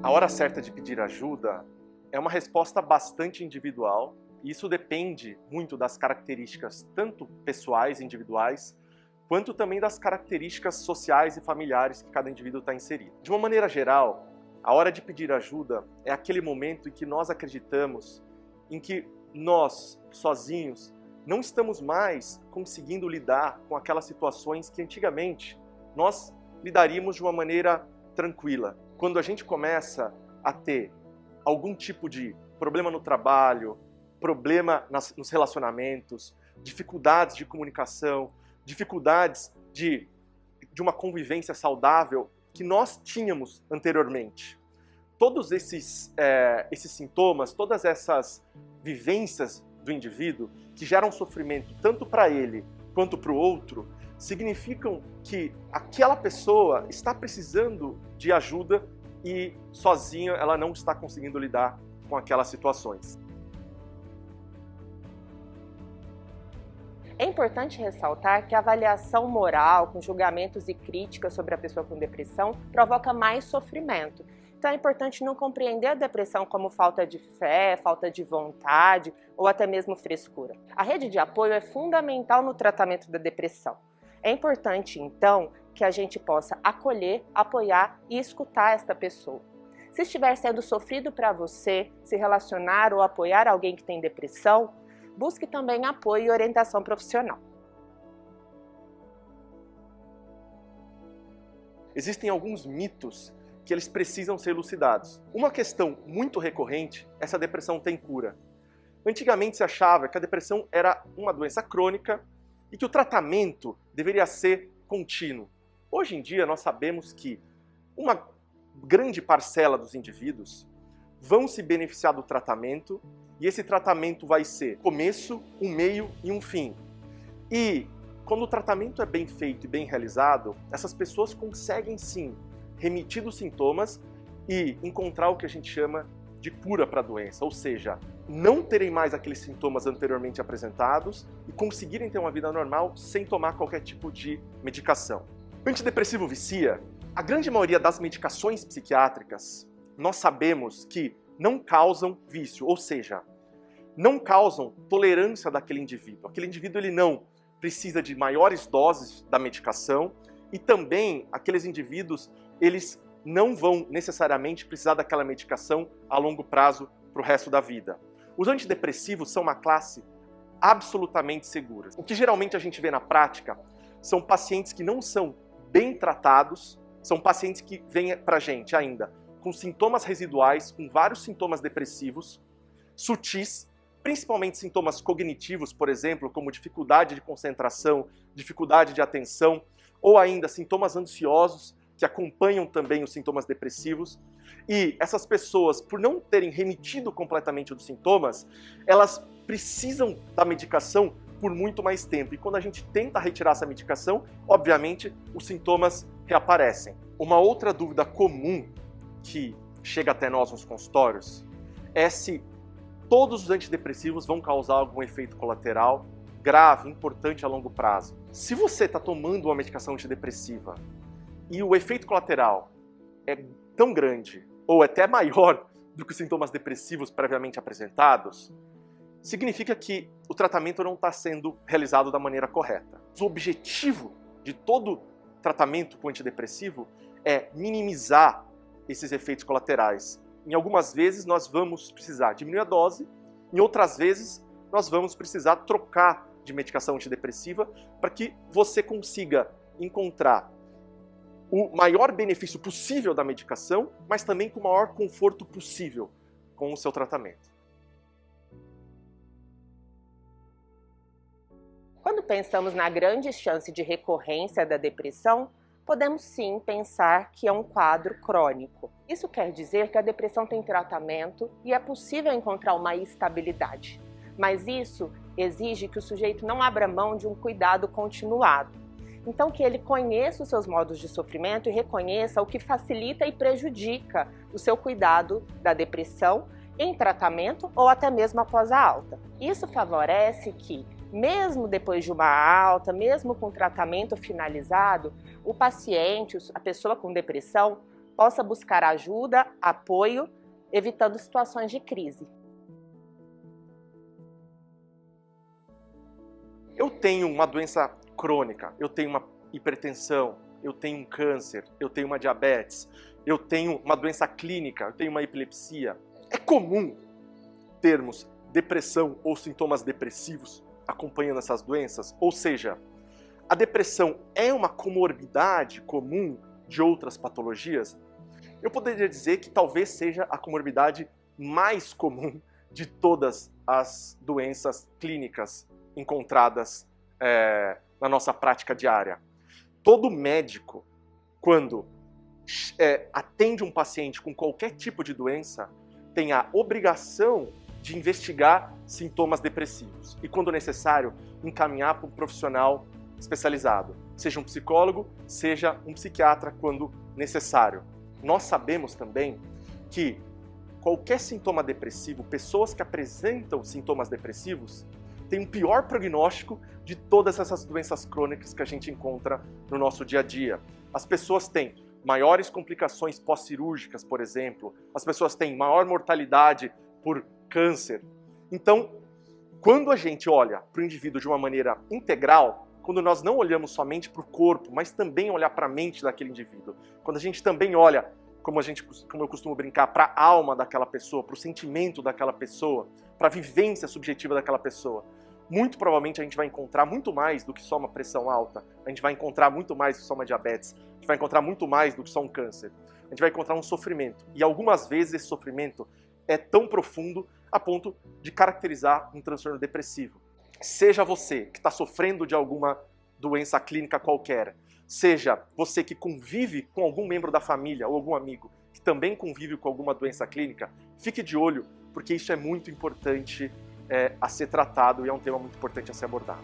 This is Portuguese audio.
A hora certa de pedir ajuda é uma resposta bastante individual e isso depende muito das características tanto pessoais, individuais, quanto também das características sociais e familiares que cada indivíduo está inserido. De uma maneira geral, a hora de pedir ajuda é aquele momento em que nós acreditamos em que nós, sozinhos, não estamos mais conseguindo lidar com aquelas situações que antigamente nós lidaríamos de uma maneira tranquila. Quando a gente começa a ter algum tipo de problema no trabalho, problema nos relacionamentos, dificuldades de comunicação, dificuldades de uma convivência saudável que nós tínhamos anteriormente. Todos esses sintomas, todas essas vivências do indivíduo que geram sofrimento tanto para ele quanto para o outro, significam que aquela pessoa está precisando de ajuda e sozinha ela não está conseguindo lidar com aquelas situações. É importante ressaltar que a avaliação moral, com julgamentos e críticas sobre a pessoa com depressão, provoca mais sofrimento. Então é importante não compreender a depressão como falta de fé, falta de vontade ou até mesmo frescura. A rede de apoio é fundamental no tratamento da depressão. É importante, então, que a gente possa acolher, apoiar e escutar esta pessoa. Se estiver sendo sofrido para você se relacionar ou apoiar alguém que tem depressão, busque também apoio e orientação profissional. Existem alguns mitos que eles precisam ser elucidados. Uma questão muito recorrente é se a depressão tem cura. Antigamente se achava que a depressão era uma doença crônica e que o tratamento deveria ser contínuo. Hoje em dia nós sabemos que uma grande parcela dos indivíduos vão se beneficiar do tratamento e esse tratamento vai ser começo, um meio e um fim. E quando o tratamento é bem feito e bem realizado, essas pessoas conseguem sim remitir dos sintomas e encontrar o que a gente chama de cura para a doença, ou seja, não terem mais aqueles sintomas anteriormente apresentados e conseguirem ter uma vida normal sem tomar qualquer tipo de medicação. O antidepressivo vicia. A grande maioria das medicações psiquiátricas, nós sabemos que não causam vício, ou seja, não causam tolerância daquele indivíduo. Aquele indivíduo ele não precisa de maiores doses da medicação e também aqueles indivíduos eles não vão necessariamente precisar daquela medicação a longo prazo para o resto da vida. Os antidepressivos são uma classe absolutamente segura. O que geralmente a gente vê na prática são pacientes que não são bem tratados, são pacientes que vêm para a gente ainda com sintomas residuais, com vários sintomas depressivos, sutis, principalmente sintomas cognitivos, por exemplo, como dificuldade de concentração, dificuldade de atenção, ou ainda sintomas ansiosos, que acompanham também os sintomas depressivos. E essas pessoas, por não terem remitido completamente dos sintomas, elas precisam da medicação por muito mais tempo. E quando a gente tenta retirar essa medicação, obviamente, os sintomas reaparecem. Uma outra dúvida comum que chega até nós nos consultórios é se todos os antidepressivos vão causar algum efeito colateral grave, importante a longo prazo. Se você está tomando uma medicação antidepressiva e o efeito colateral é tão grande ou até maior do que os sintomas depressivos previamente apresentados, significa que o tratamento não está sendo realizado da maneira correta. O objetivo de todo tratamento com antidepressivo é minimizar esses efeitos colaterais. Em algumas vezes nós vamos precisar diminuir a dose, em outras vezes nós vamos precisar trocar de medicação antidepressiva para que você consiga encontrar o maior benefício possível da medicação, mas também com o maior conforto possível com o seu tratamento. Quando pensamos na grande chance de recorrência da depressão, podemos sim pensar que é um quadro crônico. Isso quer dizer que a depressão tem tratamento e é possível encontrar uma estabilidade. Mas isso exige que o sujeito não abra mão de um cuidado continuado. Então que ele conheça os seus modos de sofrimento e reconheça o que facilita e prejudica o seu cuidado da depressão em tratamento ou até mesmo após a alta. Isso favorece que, mesmo depois de uma alta, mesmo com tratamento finalizado, o paciente, a pessoa com depressão, possa buscar ajuda, apoio, evitando situações de crise. Eu tenho uma doença crônica, eu tenho uma hipertensão, eu tenho um câncer, eu tenho uma diabetes, eu tenho uma doença clínica, eu tenho uma epilepsia. É comum termos depressão ou sintomas depressivos acompanhando essas doenças? Ou seja, a depressão é uma comorbidade comum de outras patologias? Eu poderia dizer que talvez seja a comorbidade mais comum de todas as doenças clínicas encontradas na nossa prática diária. Todo médico, quando atende um paciente com qualquer tipo de doença, tem a obrigação de investigar sintomas depressivos e, quando necessário, encaminhar para um profissional especializado, seja um psicólogo, seja um psiquiatra, quando necessário. Nós sabemos também que qualquer sintoma depressivo, pessoas que apresentam sintomas depressivos, têm um pior prognóstico de todas essas doenças crônicas que a gente encontra no nosso dia a dia. As pessoas têm maiores complicações pós-cirúrgicas, por exemplo. As pessoas têm maior mortalidade por câncer. Então, quando a gente olha para o indivíduo de uma maneira integral, quando nós não olhamos somente para o corpo, mas também olhar para a mente daquele indivíduo, quando a gente também olha, como eu costumo brincar, para a alma daquela pessoa, para o sentimento daquela pessoa, para a vivência subjetiva daquela pessoa, muito provavelmente a gente vai encontrar muito mais do que só uma pressão alta, a gente vai encontrar muito mais do que só uma diabetes, a gente vai encontrar muito mais do que só um câncer, a gente vai encontrar um sofrimento. E algumas vezes esse sofrimento é tão profundo a ponto de caracterizar um transtorno depressivo. Seja você que está sofrendo de alguma doença clínica qualquer, seja você que convive com algum membro da família ou algum amigo que também convive com alguma doença clínica, fique de olho, porque isso é muito importante a ser tratado e é um tema muito importante a ser abordado.